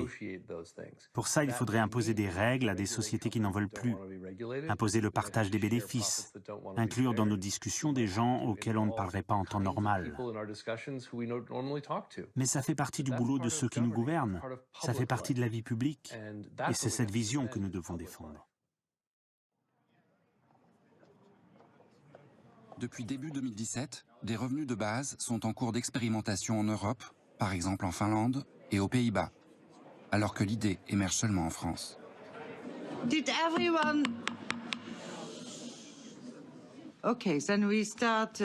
Pour ça, il faudrait imposer des règles à des sociétés qui n'en veulent plus, imposer le partage des bénéfices, inclure dans nos discussions des gens auxquels on ne parlerait pas en temps normal. Mais ça fait partie du boulot de ceux qui nous gouvernent, ça fait partie de la vie publique, et c'est cette vision que nous devons défendre. Depuis début 2017, des revenus de base sont en cours d'expérimentation en Europe, par exemple en Finlande et aux Pays-Bas, alors que l'idée émerge seulement en France. Did everyone... Okay, then we start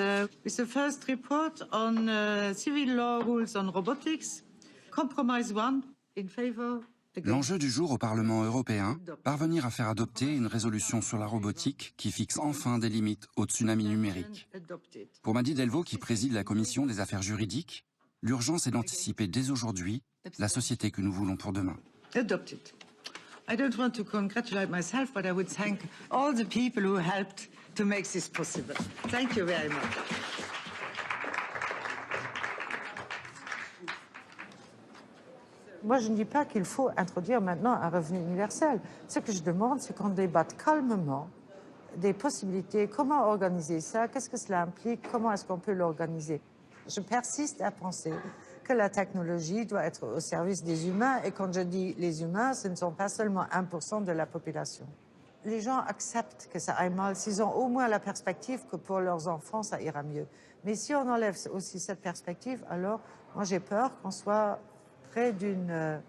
with the first report on civil law rules on robotics. Compromise 1, in favor, L'enjeu du jour au Parlement européen, parvenir à faire adopter une résolution sur la robotique qui fixe enfin des limites au tsunami numérique. Pour Mady Delvaux, qui préside la commission des affaires juridiques, l'urgence est d'anticiper dès aujourd'hui la société que nous voulons pour demain. Adopted. I don't want to congratulate myself, but I would thank all the people who helped to make this possible. Thank you very much. Moi, je ne dis pas qu'il faut introduire maintenant un revenu universel. Ce que je demande, c'est qu'on débatte calmement des possibilités, comment organiser ça, qu'est-ce que cela implique, comment est-ce qu'on peut l'organiser. Je persiste à penser que la technologie doit être au service des humains, et quand je dis les humains, ce ne sont pas seulement 1% de la population. Les gens acceptent que ça aille mal s'ils ont au moins la perspective que pour leurs enfants, ça ira mieux. Mais si on enlève aussi cette perspective, alors moi j'ai peur qu'on soit près d'une...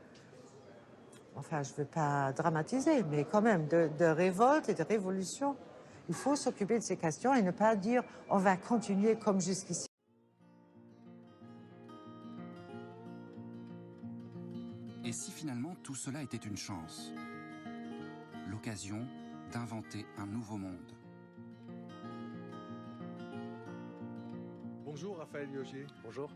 enfin, je ne veux pas dramatiser, mais quand même, de révolte et de révolution. Il faut s'occuper de ces questions et ne pas dire on va continuer comme jusqu'ici. Et si finalement tout cela était une chance? L'occasion d'inventer un nouveau monde. Bonjour Raphaël Liogier. Bonjour.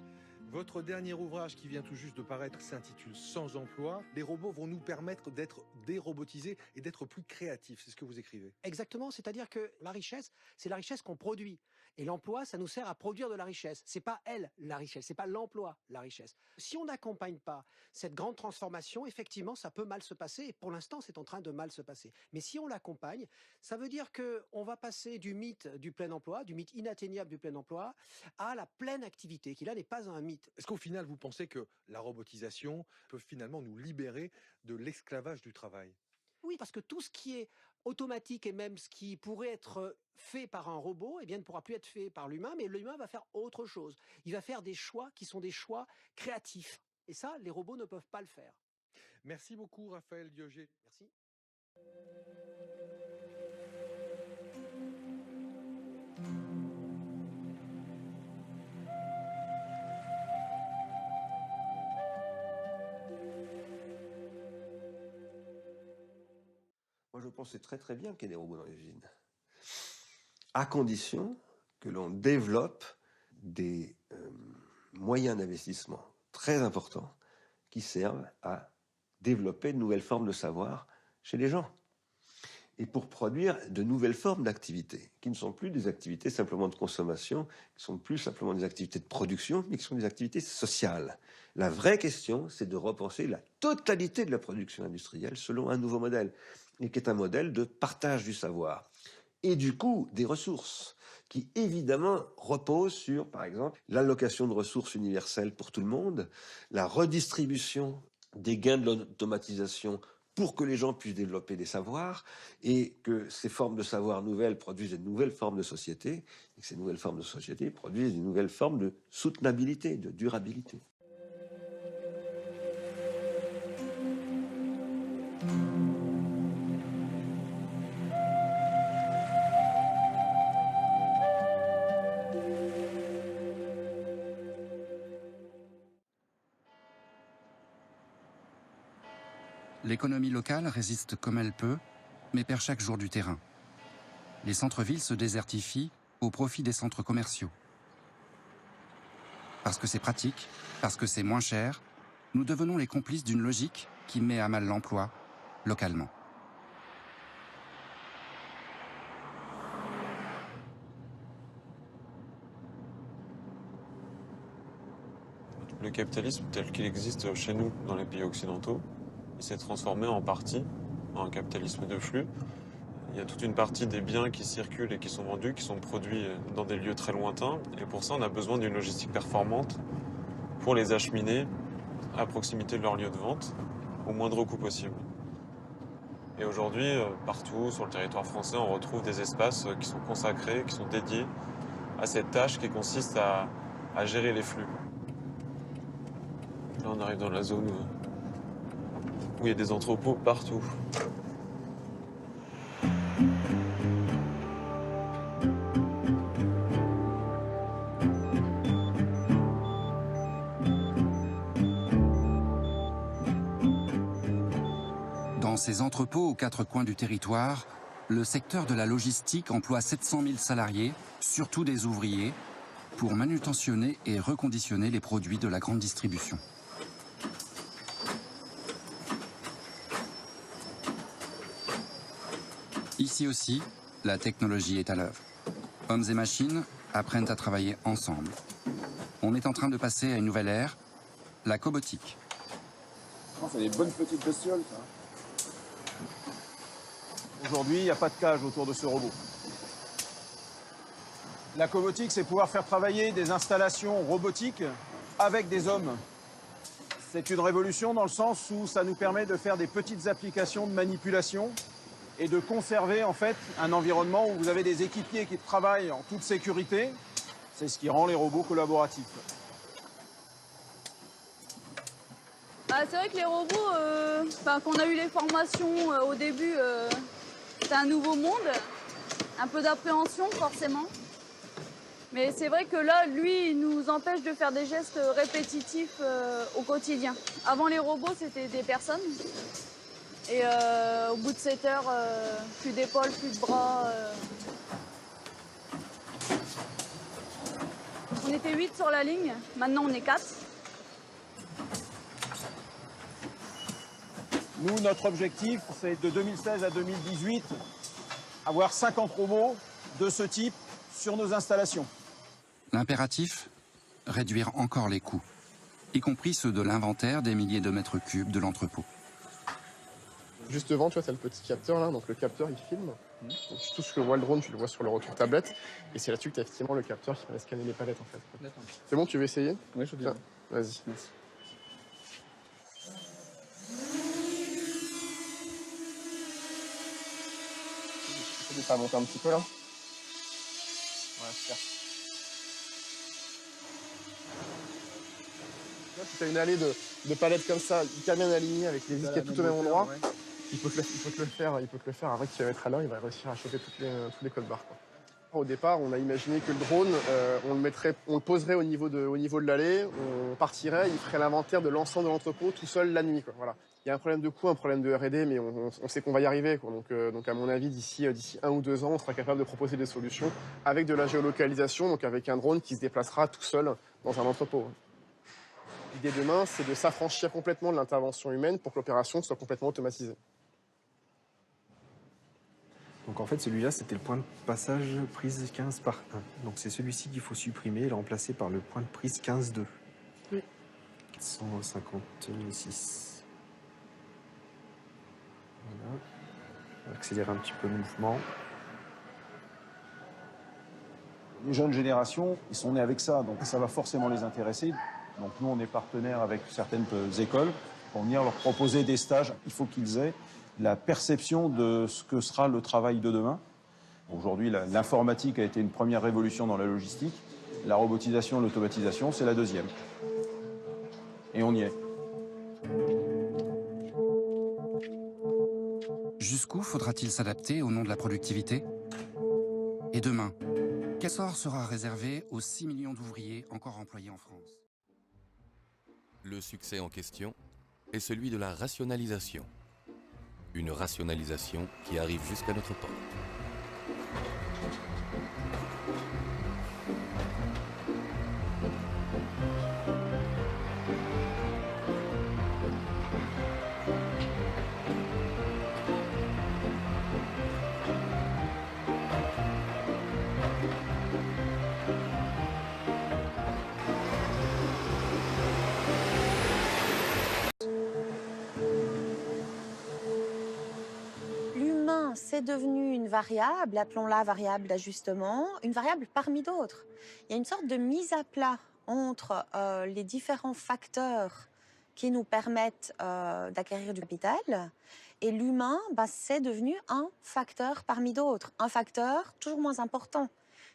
Votre dernier ouvrage qui vient tout juste de paraître s'intitule « Sans emploi ». Les robots vont nous permettre d'être dérobotisés et d'être plus créatifs. C'est ce que vous écrivez. Exactement, c'est-à-dire que la richesse, c'est la richesse qu'on produit. Et l'emploi, ça nous sert à produire de la richesse. C'est pas elle, la richesse, c'est pas l'emploi, la richesse. Si on n'accompagne pas cette grande transformation, effectivement, ça peut mal se passer. Et pour l'instant, c'est en train de mal se passer. Mais si on l'accompagne, ça veut dire qu'on va passer du mythe du plein emploi, du mythe inatteignable du plein emploi, à la pleine activité, qui là n'est pas un mythe. Est-ce qu'au final, vous pensez que la robotisation peut finalement nous libérer de l'esclavage du travail? Oui, parce que tout ce qui est automatique et même ce qui pourrait être fait par un robot, eh bien, ne pourra plus être fait par l'humain, mais l'humain va faire autre chose. Il va faire des choix qui sont des choix créatifs. Et ça, les robots ne peuvent pas le faire. Merci beaucoup, Raphaël Liogier. Merci. Moi, je pense que c'est très très bien qu'il y ait des robots dans les usines, à condition que l'on développe des moyens d'investissement très importants qui servent à développer de nouvelles formes de savoir chez les gens et pour produire de nouvelles formes d'activités qui ne sont plus des activités simplement de consommation, qui sont plus simplement des activités de production, mais qui sont des activités sociales. La vraie question, c'est de repenser la totalité de la production industrielle selon un nouveau modèle, et qui est un modèle de partage du savoir et du coup des ressources, qui évidemment repose sur, par exemple, l'allocation de ressources universelles pour tout le monde, la redistribution des gains de l'automatisation pour que les gens puissent développer des savoirs et que ces formes de savoir nouvelles produisent de nouvelles formes de société et que ces nouvelles formes de société produisent de nouvelles formes de soutenabilité, de durabilité. L'économie locale résiste comme elle peut, mais perd chaque jour du terrain. Les centres-villes se désertifient au profit des centres commerciaux. Parce que c'est pratique, parce que c'est moins cher, nous devenons les complices d'une logique qui met à mal l'emploi, localement. Le capitalisme tel qu'il existe chez nous, dans les pays occidentaux, il s'est transformé en partie en un capitalisme de flux. Il y a toute une partie des biens qui circulent et qui sont vendus, qui sont produits dans des lieux très lointains. Et pour ça, on a besoin d'une logistique performante pour les acheminer à proximité de leur lieu de vente, au moindre coût possible. Et aujourd'hui, partout sur le territoire français, on retrouve des espaces qui sont consacrés, qui sont dédiés à cette tâche qui consiste à gérer les flux. Là, on arrive dans la zone où il y a des entrepôts partout. Dans ces entrepôts aux quatre coins du territoire, le secteur de la logistique emploie 700 000 salariés, surtout des ouvriers, pour manutentionner et reconditionner les produits de la grande distribution. Ici aussi, la technologie est à l'œuvre. Hommes et machines apprennent à travailler ensemble. On est en train de passer à une nouvelle ère, la cobotique. C'est des bonnes petites bestioles, ça. Aujourd'hui, il n'y a pas de cage autour de ce robot. La cobotique, c'est pouvoir faire travailler des installations robotiques avec des hommes. C'est une révolution dans le sens où ça nous permet de faire des petites applications de manipulation et de conserver en fait un environnement où vous avez des équipiers qui travaillent en toute sécurité. C'est ce qui rend les robots collaboratifs. C'est vrai que les robots, quand on a eu les formations au début, c'est un nouveau monde, un peu d'appréhension forcément. Mais c'est vrai que là, lui, il nous empêche de faire des gestes répétitifs au quotidien. Avant les robots, c'était des personnes. Et au bout de 7 heures, plus d'épaules, plus de bras. On était 8 sur la ligne, maintenant on est 4. Nous, notre objectif, c'est de 2016 à 2018, avoir 50 robots de ce type sur nos installations. L'impératif, réduire encore les coûts, y compris ceux de l'inventaire des milliers de mètres cubes de l'entrepôt. Juste devant, tu vois, t'as le petit capteur là, donc le capteur il filme. Donc, tout ce que voit le drone, tu le vois sur le retour tablette. Et c'est là-dessus que tu as effectivement le capteur qui va scanner les palettes en fait. C'est bon, tu veux essayer? Oui, je veux bien. Vas-y. Merci. Tu peux faire monter un petit peu là? Ouais, super. Là, si tu as une allée de palettes comme ça, hyper bien alignée avec les disquettes tout au même endroit, ouais. il peut te le faire avec kilomètres à l'heure, il va réussir à choper tous les codes barres. Quoi. Au départ, on a imaginé que le drone, on le poserait au niveau de l'allée, on partirait, il ferait l'inventaire de l'ensemble de l'entrepôt tout seul la nuit. Quoi. Voilà. Il y a un problème de coût, un problème de R&D, mais on sait qu'on va y arriver. Quoi. Donc à mon avis, d'ici 1 ou 2 ans, on sera capable de proposer des solutions avec de la géolocalisation, donc avec un drone qui se déplacera tout seul dans un entrepôt. L'idée demain, c'est de s'affranchir complètement de l'intervention humaine pour que l'opération soit complètement automatisée. Donc en fait, celui-là, c'était le point de passage prise 15 par 1. Donc c'est celui-ci qu'il faut supprimer et le remplacer par le point de prise 15-2. Oui. 156. Voilà. On va accélérer un petit peu le mouvement. Les jeunes générations, ils sont nés avec ça, donc ça va forcément les intéresser. Donc nous, on est partenaires avec certaines écoles pour venir leur proposer des stages. Il faut qu'ils aient la perception de ce que sera le travail de demain. Aujourd'hui, l'informatique a été une première révolution dans la logistique. La robotisation, l'automatisation, c'est la deuxième. Et on y est. Jusqu'où faudra-t-il s'adapter au nom de la productivité? Et demain, quel sort sera réservé aux 6 millions d'ouvriers encore employés en France? Le succès en question est celui de la rationalisation. Une rationalisation qui arrive jusqu'à notre porte. C'est devenu une variable, appelons-la variable d'ajustement, une variable parmi d'autres. Il y a une sorte de mise à plat entre les différents facteurs qui nous permettent d'acquérir du capital et l'humain, c'est devenu un facteur parmi d'autres, un facteur toujours moins important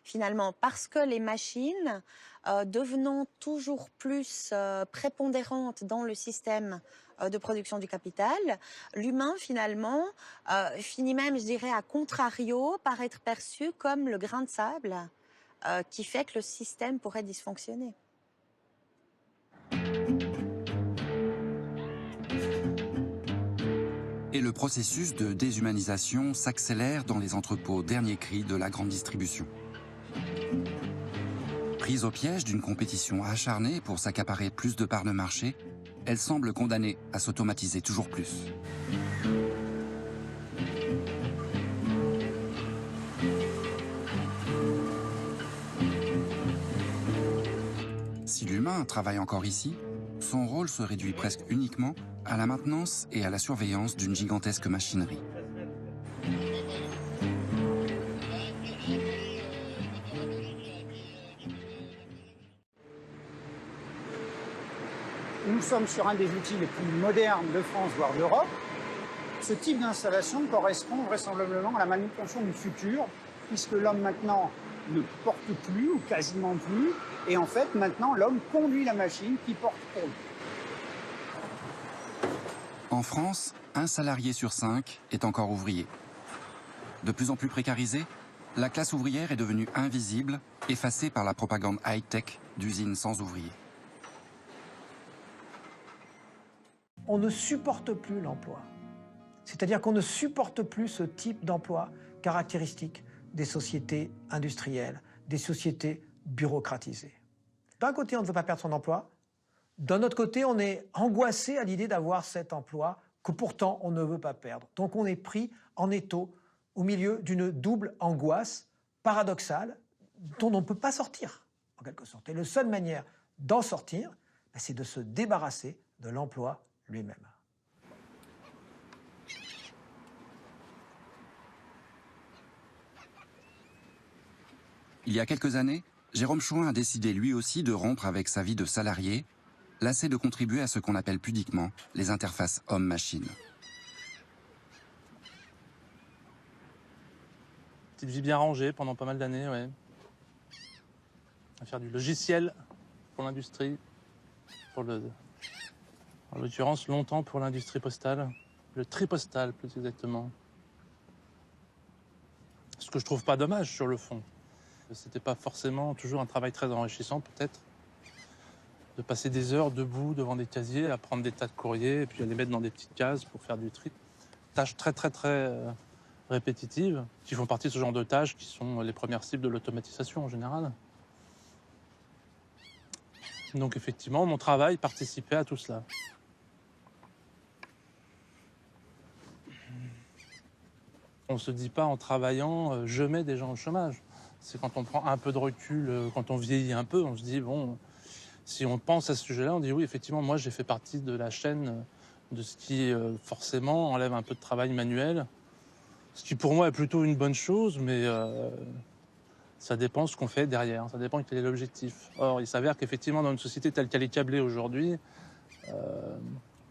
finalement parce que les machines devenant toujours plus prépondérantes dans le système de production du capital, l'humain finalement finit même, je dirais, à contrario, par être perçu comme le grain de sable qui fait que le système pourrait dysfonctionner. Et le processus de déshumanisation s'accélère dans les entrepôts dernier cri de la grande distribution. Prise au piège d'une compétition acharnée pour s'accaparer plus de parts de marché, elle semble condamnée à s'automatiser toujours plus. Si l'humain travaille encore ici, son rôle se réduit presque uniquement à la maintenance et à la surveillance d'une gigantesque machinerie. Nous sommes sur un des outils les plus modernes de France, voire d'Europe. Ce type d'installation correspond vraisemblablement à la manutention du futur, puisque l'homme maintenant ne porte plus, ou quasiment plus, et en fait maintenant l'homme conduit la machine qui porte pour lui. En France, 1 salarié sur 5 est encore ouvrier. De plus en plus précarisée, la classe ouvrière est devenue invisible, effacée par la propagande high-tech d'usines sans ouvriers. On ne supporte plus l'emploi. C'est-à-dire qu'on ne supporte plus ce type d'emploi caractéristique des sociétés industrielles, des sociétés bureaucratisées. D'un côté, on ne veut pas perdre son emploi. D'un autre côté, on est angoissé à l'idée d'avoir cet emploi que pourtant on ne veut pas perdre. Donc on est pris en étau au milieu d'une double angoisse paradoxale dont on ne peut pas sortir, en quelque sorte. Et la seule manière d'en sortir, c'est de se débarrasser de l'emploi lui-même. Il y a quelques années, Jérôme Chouin a décidé lui aussi de rompre avec sa vie de salarié, lassé de contribuer à ce qu'on appelle pudiquement les interfaces homme-machine. Petite vie bien rangée pendant pas mal d'années, ouais. À faire du logiciel pour l'industrie, en l'occurrence longtemps pour l'industrie postale, le tri postal plus exactement. Ce que je trouve pas dommage sur le fond. C'était pas forcément toujours un travail très enrichissant peut-être. De passer des heures debout devant des casiers, à prendre des tas de courriers et puis à les mettre dans des petites cases pour faire du tri. Tâches très répétitives qui font partie de ce genre de tâches qui sont les premières cibles de l'automatisation en général. Donc effectivement, mon travail participait à tout cela. On ne se dit pas en travaillant, je mets des gens au chômage. C'est quand on prend un peu de recul, quand on vieillit un peu, on se dit, bon, si on pense à ce sujet-là, on dit, oui, effectivement, moi, j'ai fait partie de la chaîne de ce qui, forcément, enlève un peu de travail manuel. Ce qui, pour moi, est plutôt une bonne chose, mais ça dépend ce qu'on fait derrière. Ça dépend quel est l'objectif. Or, il s'avère qu'effectivement, dans une société telle qu'elle est câblée aujourd'hui,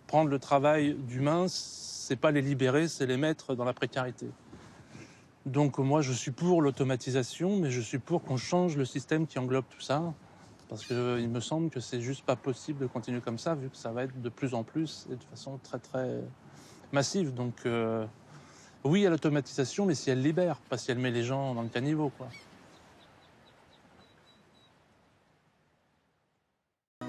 prendre le travail d'humain, c'est pas les libérer, c'est les mettre dans la précarité. Donc moi, je suis pour l'automatisation, mais je suis pour qu'on change le système qui englobe tout ça. Parce qu'il me semble que c'est juste pas possible de continuer comme ça, vu que ça va être de plus en plus et de façon très massive. Donc oui à l'automatisation, mais si elle libère, pas si elle met les gens dans le caniveau, quoi. Il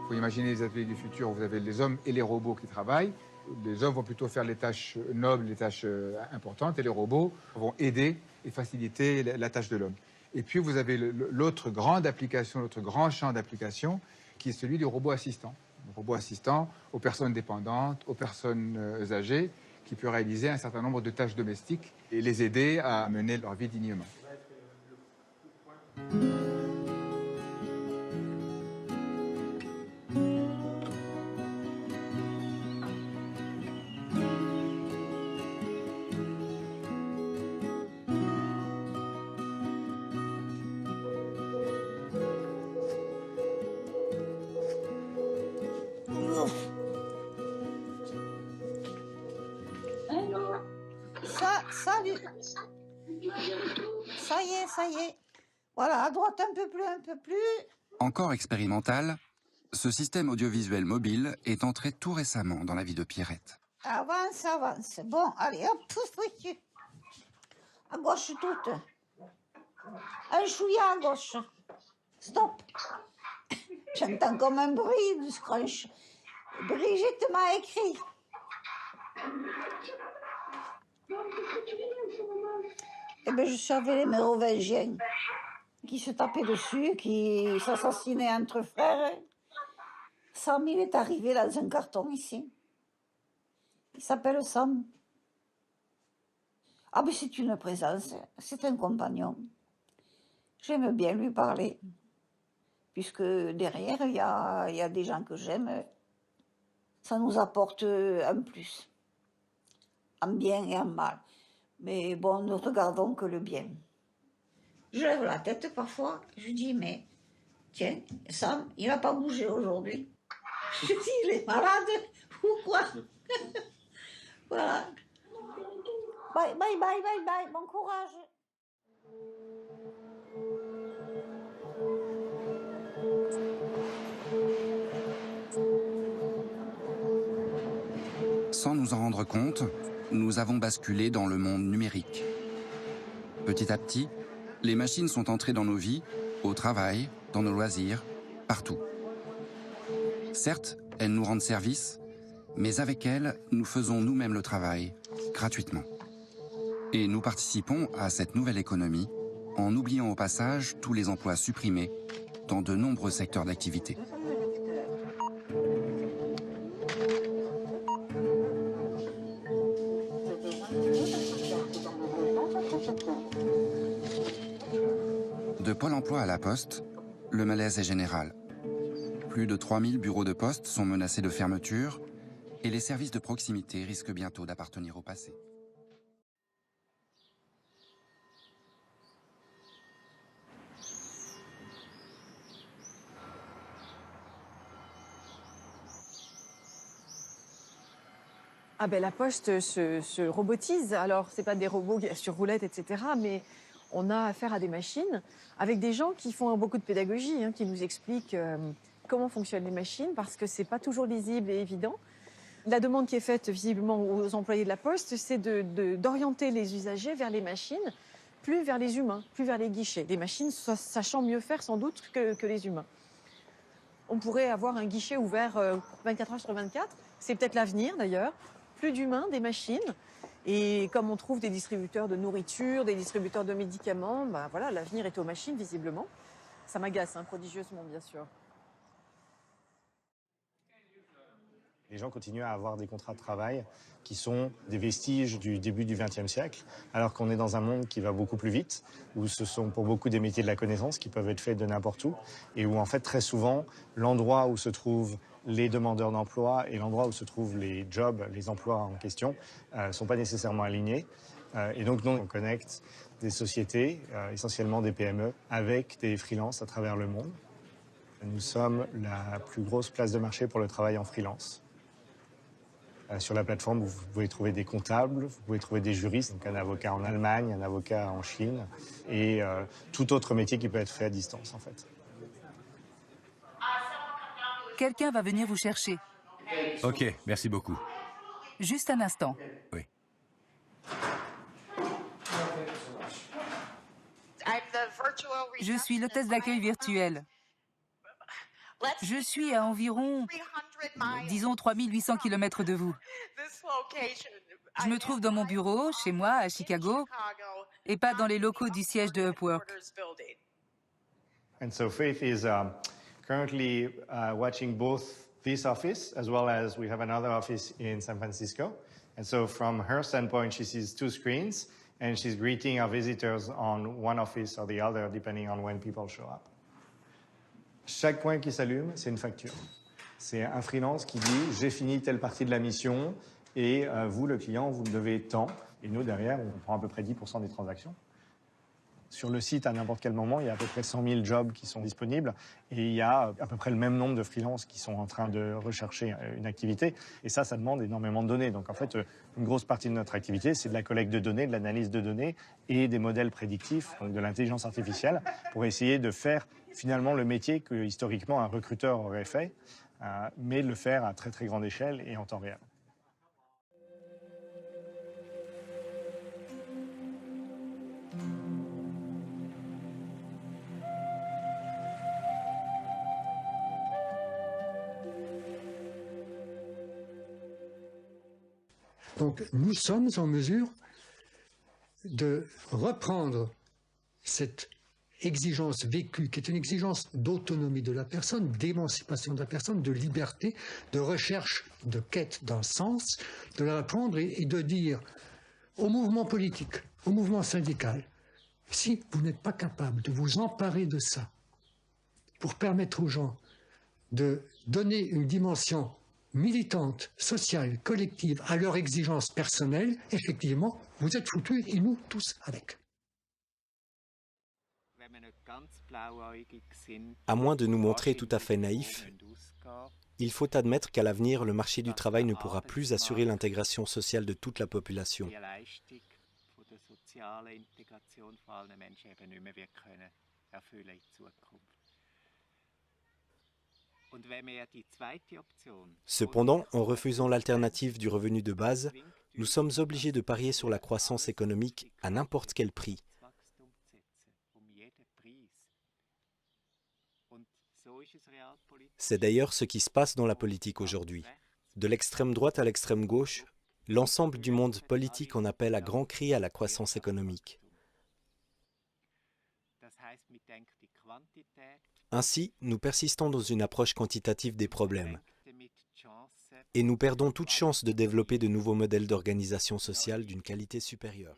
faut imaginer les ateliers du futur où vous avez les hommes et les robots qui travaillent. Les hommes vont plutôt faire les tâches nobles, les tâches importantes, et les robots vont aider et faciliter la tâche de l'homme. Et puis vous avez l'autre grande application, l'autre grand champ d'application, qui est celui du robot assistant. Le robot assistant aux personnes dépendantes, aux personnes âgées, qui peut réaliser un certain nombre de tâches domestiques et les aider à mener leur vie dignement. Salut. Ça y est. Voilà, à droite un peu plus. Encore expérimental, ce système audiovisuel mobile est entré tout récemment dans la vie de Pierrette. Avance. Bon, allez, hop, pousse. À gauche toute. Un chouïa à gauche. Stop. J'entends comme un bruit de scrunch. Brigitte m'a écrit. Eh bien, je savais les mérovingiens qui se tapaient dessus, qui s'assassinaient entre frères. Sam, il est arrivé dans un carton ici. Il s'appelle Sam. Ah, mais c'est une présence, c'est un compagnon. J'aime bien lui parler, puisque derrière, il y a des gens que j'aime. Ça nous apporte un plus, en bien et en mal. Mais bon, ne regardons que le bien. Je lève la tête parfois, je dis, mais tiens, Sam, il n'a pas bougé aujourd'hui. Je dis, il est malade ou quoi? Voilà. Bye, bye, bye, bye, bye, bon courage. Sans nous en rendre compte, nous avons basculé dans le monde numérique. Petit à petit, les machines sont entrées dans nos vies, au travail, dans nos loisirs, partout. Certes, elles nous rendent service, mais avec elles, nous faisons nous-mêmes le travail, gratuitement. Et nous participons à cette nouvelle économie en oubliant au passage tous les emplois supprimés dans de nombreux secteurs d'activité. De Pôle emploi à la Poste, le malaise est général. Plus de 3000 bureaux de poste sont menacés de fermeture et les services de proximité risquent bientôt d'appartenir au passé. Ah ben, la Poste se robotise. Alors, ce n'est pas des robots sur roulette, etc., mais on a affaire à des machines avec des gens qui font beaucoup de pédagogie, qui nous expliquent comment fonctionnent les machines, parce que ce n'est pas toujours lisible et évident. La demande qui est faite visiblement aux employés de la Poste, c'est d'orienter les usagers vers les machines, plus vers les humains, plus vers les guichets. Les machines sachant mieux faire sans doute que les humains. On pourrait avoir un guichet ouvert 24 heures sur 24, c'est peut-être l'avenir d'ailleurs. Plus d'humains, des machines. Et comme on trouve des distributeurs de nourriture, des distributeurs de médicaments, ben voilà, l'avenir est aux machines, visiblement. Ça m'agace, prodigieusement, bien sûr. Les gens continuent à avoir des contrats de travail qui sont des vestiges du début du XXe siècle, alors qu'on est dans un monde qui va beaucoup plus vite, où ce sont pour beaucoup des métiers de la connaissance qui peuvent être faits de n'importe où, et où en fait très souvent, l'endroit où se trouvent les demandeurs d'emploi et l'endroit où se trouvent les jobs, les emplois en question, ne sont pas nécessairement alignés. Et donc, nous, on connecte des sociétés, essentiellement des PME, avec des freelances à travers le monde. Nous sommes la plus grosse place de marché pour le travail en freelance. Sur la plateforme, vous pouvez trouver des comptables, vous pouvez trouver des juristes, donc un avocat en Allemagne, un avocat en Chine, et tout autre métier qui peut être fait à distance, en fait. Quelqu'un va venir vous chercher. Ok, merci beaucoup. Juste un instant. Oui. Je suis l'hôtesse d'accueil virtuelle. Je suis à environ, disons, 3800 km de vous. Je me trouve dans mon bureau, chez moi, à Chicago, et pas dans les locaux du siège de Upwork. And so Faith is currently watching both this office as well as we have another office in San Francisco. And so from her standpoint, she sees two screens and she's greeting our visitors on one office or the other, depending on when people show up. Chaque point qui s'allume, c'est une facture. C'est un freelance qui dit « j'ai fini telle partie de la mission et vous, le client, vous me devez tant ». Et nous, derrière, on prend à peu près 10% des transactions. Sur le site, à n'importe quel moment, il y a à peu près 100 000 jobs qui sont disponibles et il y a à peu près le même nombre de freelances qui sont en train de rechercher une activité. Et ça demande énormément de données. Donc en fait, une grosse partie de notre activité, c'est de la collecte de données, de l'analyse de données et des modèles prédictifs, donc de l'intelligence artificielle, pour essayer de faire finalement le métier que historiquement un recruteur aurait fait, mais le faire à très très grande échelle et en temps réel. Donc nous sommes en mesure de reprendre cette exigence vécue, qui est une exigence d'autonomie de la personne, d'émancipation de la personne, de liberté, de recherche, de quête d'un sens, de la reprendre et de dire au mouvement politique, au mouvement syndical, si vous n'êtes pas capable de vous emparer de ça pour permettre aux gens de donner une dimension militante, sociale, collective à leur exigence personnelle, effectivement, vous êtes foutus et nous tous avec. À moins de nous montrer tout à fait naïfs, il faut admettre qu'à l'avenir, le marché du travail ne pourra plus assurer l'intégration sociale de toute la population. Cependant, en refusant l'alternative du revenu de base, nous sommes obligés de parier sur la croissance économique à n'importe quel prix. C'est d'ailleurs ce qui se passe dans la politique aujourd'hui. De l'extrême droite à l'extrême gauche, l'ensemble du monde politique en appelle à grands cris à la croissance économique. Ainsi, nous persistons dans une approche quantitative des problèmes. Et nous perdons toute chance de développer de nouveaux modèles d'organisation sociale d'une qualité supérieure.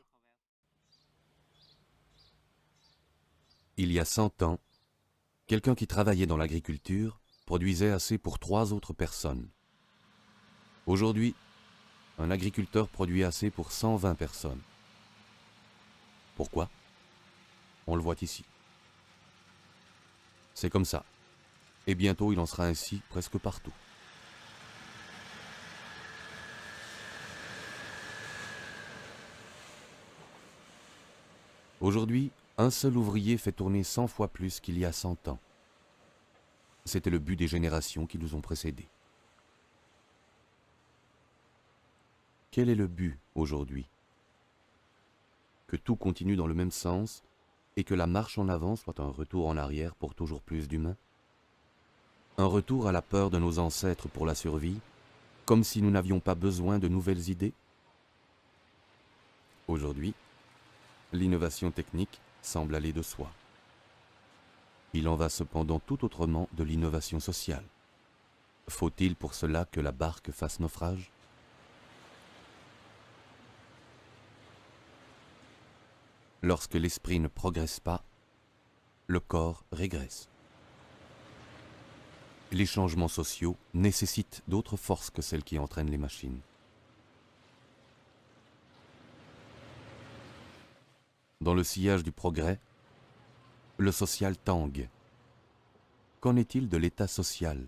Il y a 100 ans, quelqu'un qui travaillait dans l'agriculture produisait assez pour 3 autres personnes. Aujourd'hui, un agriculteur produit assez pour 120 personnes. Pourquoi? On le voit ici. C'est comme ça. Et bientôt, il en sera ainsi presque partout. Aujourd'hui, un seul ouvrier fait tourner 100 fois plus qu'il y a 100 ans. C'était le but des générations qui nous ont précédés. Quel est le but aujourd'hui? Que tout continue dans le même sens et que la marche en avant soit un retour en arrière pour toujours plus d'humains? Un retour à la peur de nos ancêtres pour la survie, comme si nous n'avions pas besoin de nouvelles idées? Aujourd'hui, l'innovation technique semble aller de soi. Il en va cependant tout autrement de l'innovation sociale. Faut-il pour cela que la barque fasse naufrage? Lorsque l'esprit ne progresse pas, le corps régresse. Les changements sociaux nécessitent d'autres forces que celles qui entraînent les machines. Dans le sillage du progrès, le social tangue. Qu'en est-il de l'état social?